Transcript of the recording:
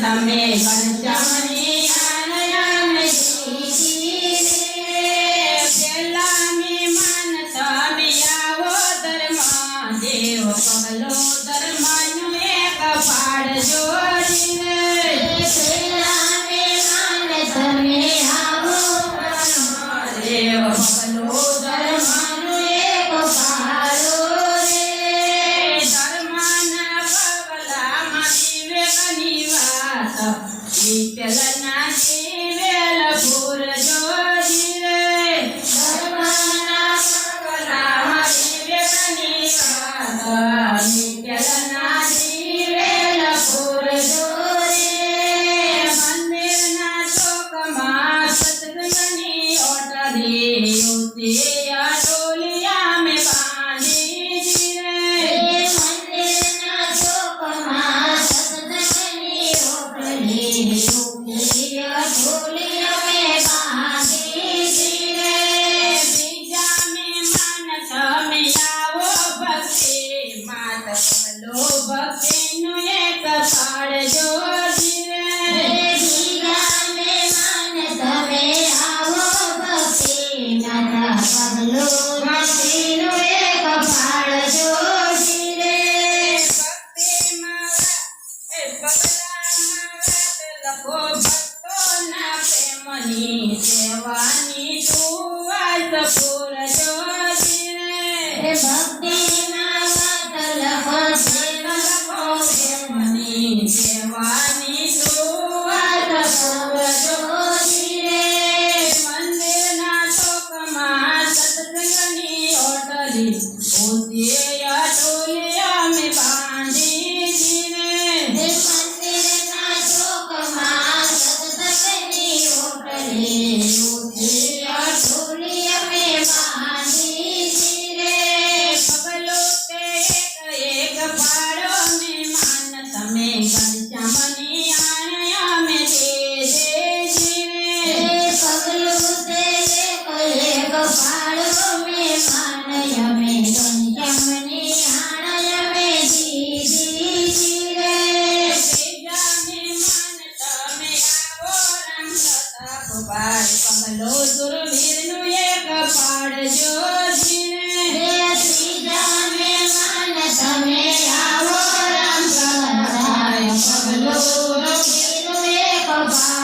તમે ઘનશ્યામની આનયામે પેલાની માન તમે આવો ધર્મ દેવ પગલો ધર્મનું એક પાડજો પેલાની માન તમે આવો દેવ પગલો ધર્મનું એક પાડો ધર્મના પગલામાં વિવેકની વાત વિઠ્ઠલના દિવેલ પૂરજો ધર્મના પગલામાં વિવેકની વાત વિઠ્ઠલના દિવેલ પૂરજો મંદિરના ચોકમાં સત્સંગની ઓટલી ઉતી અટોલિયા મેં બાંધી મંદિરના ચોકમાં સત્સંગની ઓટલી ઉતી અટોલિયા મેં બાંધી બીજા મહેમાન તમે આવો ભક્તિ માત પગલો ભક્તિનું એક પાડજો બીજા મહેમાન તમે આવો ભક્તિ માતા પગલો ભક્તિનું એક પાડજો ભક્તિમાં પગલામાં લખો ભક્તોના પ્રેમની સેવાની સુવાસ પૂરજો ભક્તિમાં લખો પ્રેમની સેવાની સુવાસ પૂરજો મંદિરના ચોકમાં સત્સંગની ઓટલી ઉતી અટોલિયા મેં બાંધી મંદિરના ચોકમાં સત્સંગની ઓટલી ઉતી અટોલિયા મેં બાંધી પગલો તે એક પાડો મહેમાન તમે ઘનશ્યામની આનયામે પગલો તે એક પાડો મહેમાન યમે ઘનશ્યામની આનયામે બીજા મહેમાન તમે આવો રામ પ્રતાપભાઈ પગલો સુરવીરનું એક પાડજો ત્રીજા મહેમાન તમે આવો રામ પ્રતાપભાઈ પગલો સુરવીરનું એક પાડજો